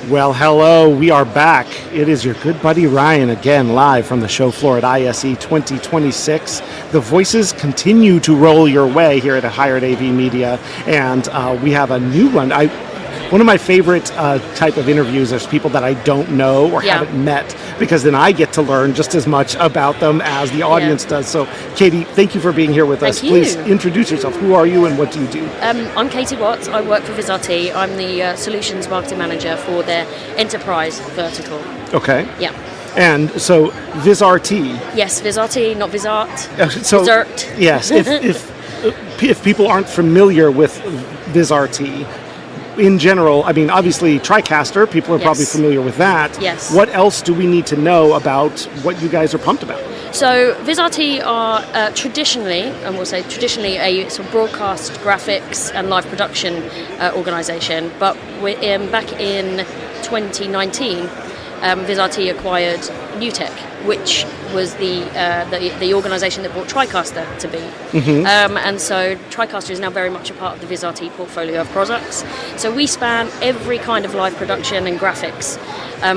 Well, hello, we are back. It is your good buddy Ryan again, live from the show floor at ISE 2026. The voices continue to roll your way here at Hired AV Media, and we have a new one. One of my favorite type of interviews is people that I don't know or haven't met, because then I get to learn just as much about them as the audience does. So, Katie, thank you for being here with us. Please introduce yourself. Who are you and what do you do? I'm Katie Watts. I work for Vizrt. I'm the Solutions Marketing Manager for their enterprise vertical. Okay. Yeah. And so, Vizrt. Yes, Vizrt, not Vizrt. So, Vizrt. Yes. If people aren't familiar with Vizrt, in general, I mean, obviously, TriCaster, people are probably familiar with that. Yes. What else do we need to know about what you guys are pumped about? So, Vizrt are traditionally, and we'll say traditionally, a sort of broadcast, graphics, and live production organisation. But back in 2019, Vizrt acquired NewTek, which was the organisation that brought TriCaster to be. Mm-hmm. And so TriCaster is now very much a part of the Vizrt portfolio of products. So we span every kind of live production and graphics,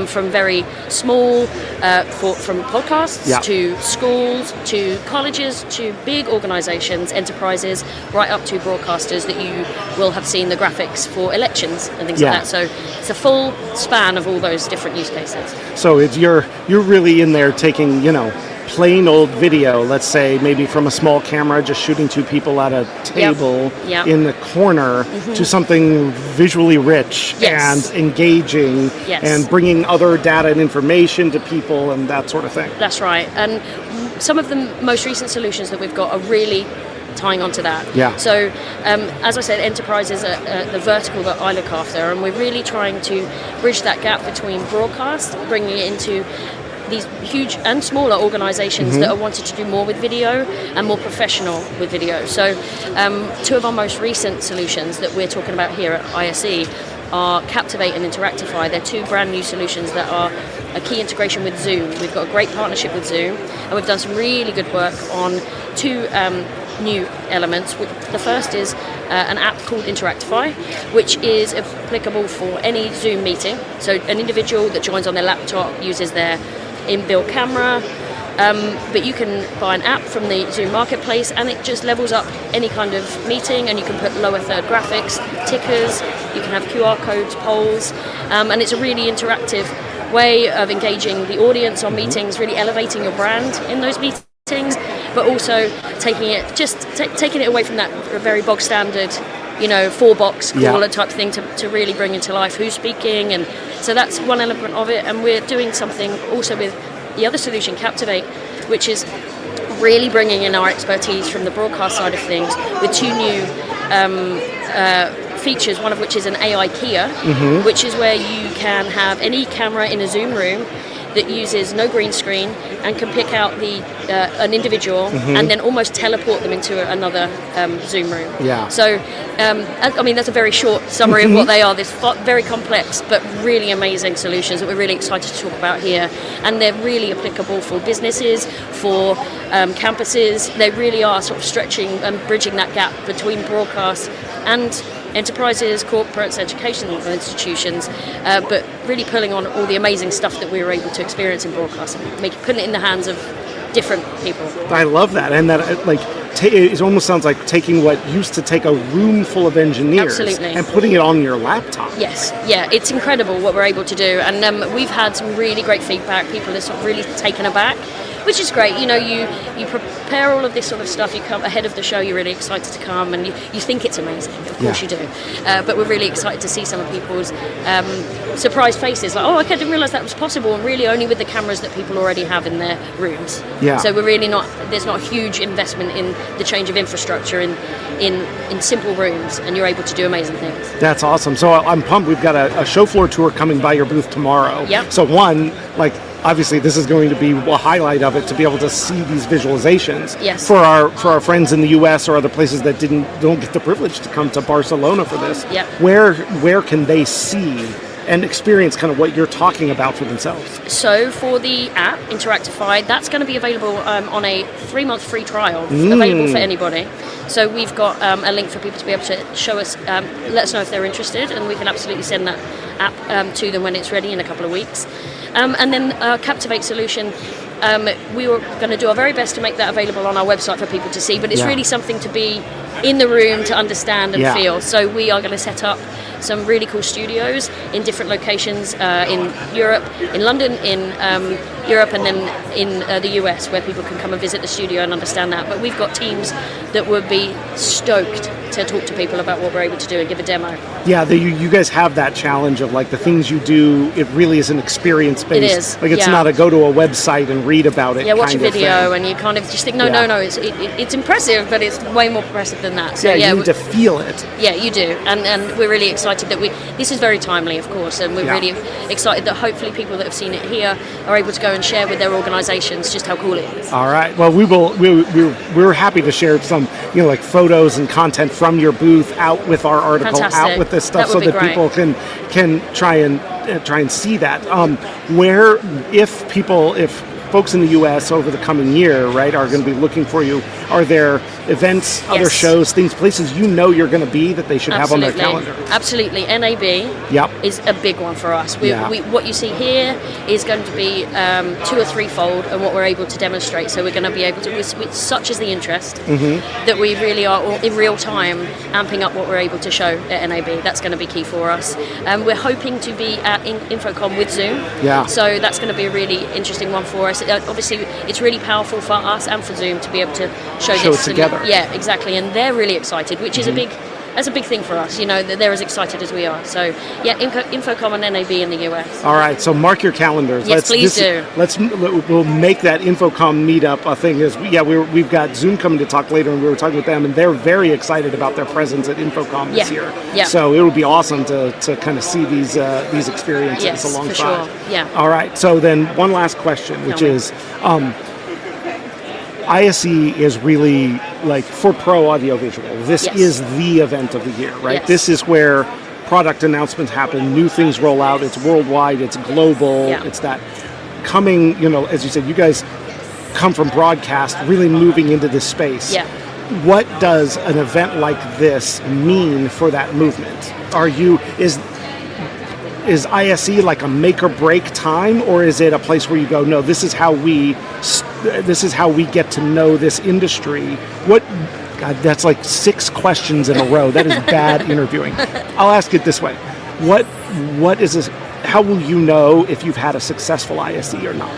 from very small, from podcasts to schools, to colleges, to big organisations, enterprises, right up to broadcasters that you will have seen the graphics for elections and things like that. So it's a full span of all those different use cases. So you're really in there taking, plain old video, let's say maybe from a small camera just shooting two people at a table in the corner, to something visually rich and engaging and bringing other data and information to people and that sort of thing. That's right. And some of the most recent solutions that we've got are really tying onto that. Yeah. So, as I said, enterprises are the vertical that I look after, and we're really trying to bridge that gap between broadcast, bringing it into these huge and smaller organisations that are wanting to do more with video and more professional with video. So, two of our most recent solutions that we're talking about here at ISE are CaptivAIte and InteractifAI. They're two brand new solutions that are a key integration with Zoom. We've got a great partnership with Zoom, and we've done some really good work on two new elements. The first is an app called InteractifAI, which is applicable for any Zoom meeting. So an individual that joins on their laptop uses their inbuilt camera, but you can buy an app from the Zoom marketplace and it just levels up any kind of meeting, and you can put lower third graphics, tickers, you can have QR codes, polls, and it's a really interactive way of engaging the audience on meetings, really elevating your brand in those meetings, but also taking it away from that very bog standard, four-box caller type thing to really bring into life who's speaking. And so that's one element of it. And we're doing something also with the other solution, CaptivAIte, which is really bringing in our expertise from the broadcast side of things with two new features, one of which is an AI Keyer, which is where you can have any camera in a Zoom room that uses no green screen and can pick out an individual and then almost teleport them into another Zoom room. Yeah. So, I mean, that's a very short summary of what they are. This very complex but really amazing solutions that we're really excited to talk about here. And they're really applicable for businesses, for campuses. They really are sort of stretching and bridging that gap between broadcast and enterprises, corporates, educational institutions, but really pulling on all the amazing stuff that we were able to experience in broadcasting, putting it in the hands of different people. I love that, and that it almost sounds like taking what used to take a room full of engineers and putting it on your laptop. Yes, it's incredible what we're able to do, and we've had some really great feedback. People are sort of really taken aback, which is great. You prepare all of this sort of stuff, you come ahead of the show, you're really excited to come, and you think it's amazing, of course you do. But we're really excited to see some of people's surprised faces, like, I didn't realise that was possible, and really only with the cameras that people already have in their rooms. So we're really there's not a huge investment in the change of infrastructure in simple rooms, and you're able to do amazing things. That's awesome. So I'm pumped. We've got a show floor tour coming by your booth tomorrow. So obviously this is going to be a highlight of it, to be able to see these visualizations for our friends in the US or other places that don't get the privilege to come to Barcelona for this. Where can they see and experience kind of what you're talking about for themselves? So for the app, InteractifAI, that's going to be available on a 3-month free trial, available for anybody. So we've got a link for people to be able to show us, let us know if they're interested, and we can absolutely send that app to them when it's ready in a couple of weeks. And then our CaptivAIte solution, we were going to do our very best to make that available on our website for people to see, but it's really something to be in the room to understand and feel. So we are going to set up some really cool studios in different locations in Europe, in London, in Europe, and then in the US, where people can come and visit the studio and understand that. But we've got teams that would be stoked to talk to people about what we're able to do and give a demo. Yeah, you guys have that challenge of like the things you do, it really is an experience based. It is. Like it's not a go to a website and read about it. Yeah, watch a video thing. And you kind of just think, no, it's impressive, but it's way more impressive than that. So you need to feel it. Yeah, you do. And we're really excited that this is very timely, of course, and we're really excited that hopefully people that have seen it here are able to go and share with their organizations just how cool it is. All right. Well, we're happy to share some, like photos and content from your booth out with our article, Fantastic. out with this stuff, That so would be that great. people can try and see that. If folks in the U.S. over the coming year, right, are going to be looking for you, are there events, other shows, places you're going to be that they should have on their calendar? Absolutely. NAB is a big one for us. What you see here is going to be 2 or 3-fold and what we're able to demonstrate. So we're going to be able to, with such as the interest, that we really are in real time amping up what we're able to show at NAB. That's going to be key for us. We're hoping to be at Infocom with Zoom. Yeah. So that's going to be a really interesting one for us. Obviously, it's really powerful for us and for Zoom to be able to show this it together. Yeah, exactly, and they're really excited, which is that's a big thing for us. They're as excited as we are. So yeah, Infocom and NAB in the US. All right, so mark your calendars. Yes, please do. We'll make that Infocom meetup a thing. We've got Zoom coming to talk later, and we were talking with them, and they're very excited about their presence at Infocom this year. Yeah. So it would be awesome to kind of see these experiences alongside. For sure. Yeah. All right, so then one last question, which is. ISE is really like for pro audiovisual. This is the event of the year, right? Yes. This is where product announcements happen, new things roll out. It's worldwide, it's global. It's that coming, as you said, you guys come from broadcast, really moving into this space. Yeah. What does an event like this mean for that movement? Is ISE like a make or break time, or is it a place where you go, no, this is how we get to know this industry? God, that's like 6 questions in a row. That is bad interviewing. I'll ask it this way: what is this? How will you know if you've had a successful ISE or not?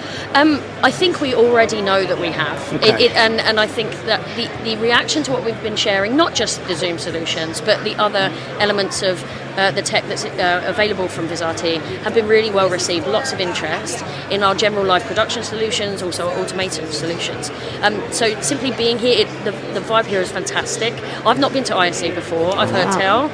I think we already know that we have. Okay. And I think that the reaction to what we've been sharing, not just the Zoom solutions, but the other elements of the tech that's available from Vizrt, have been really well received. Lots of interest in our general live production solutions, also our automated solutions. So simply being here, the vibe here is fantastic. I've not been to ISE before, I've heard tell.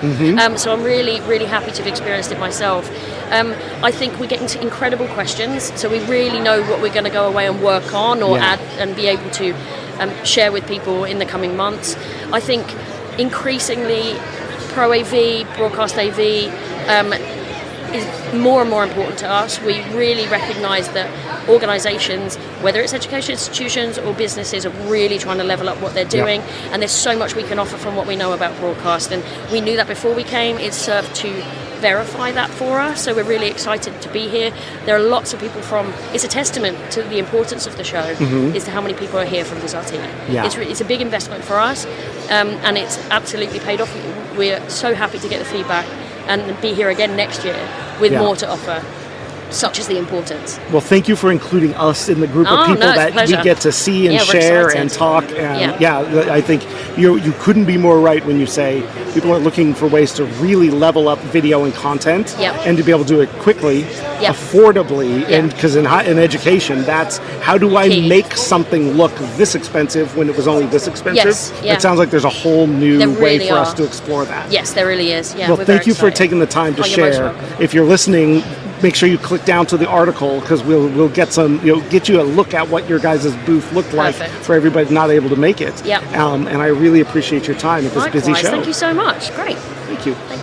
So I'm really, really happy to have experienced it myself. I think we're getting to incredible questions, so we really know what we're going to go away and work on or add and be able to share with people in the coming months. I think increasingly Pro AV, Broadcast AV is more and more important to us. We really recognise that organisations, whether it's education institutions or businesses, are really trying to level up what they're doing, and there's so much we can offer from what we know about broadcast, and we knew that before we came. It's served to verify that for us, so we're really excited to be here. There are lots of people it's a testament to the importance of the show, is to how many people are here from Vizrt. It's a big investment for us, and it's absolutely paid off. We're so happy to get the feedback and be here again next year with more to offer, such as the importance. Well, thank you for including us in the group of people that we get to see and share and talk. And I think you couldn't be more right when you say people are looking for ways to really level up video and content, and to be able to do it quickly, affordably, and because in education, that's how do I make something look this expensive when it was only this expensive? It sounds like there's a whole new way for us to explore that. Yes, there really is. Yeah, well, thank you for taking the time to share. If you're listening, make sure you click down to the article, because we'll get get you a look at what your guys' booth looked like for everybody not able to make it. And I really appreciate your time at this busy show. Thank you so much. Great. Thank you.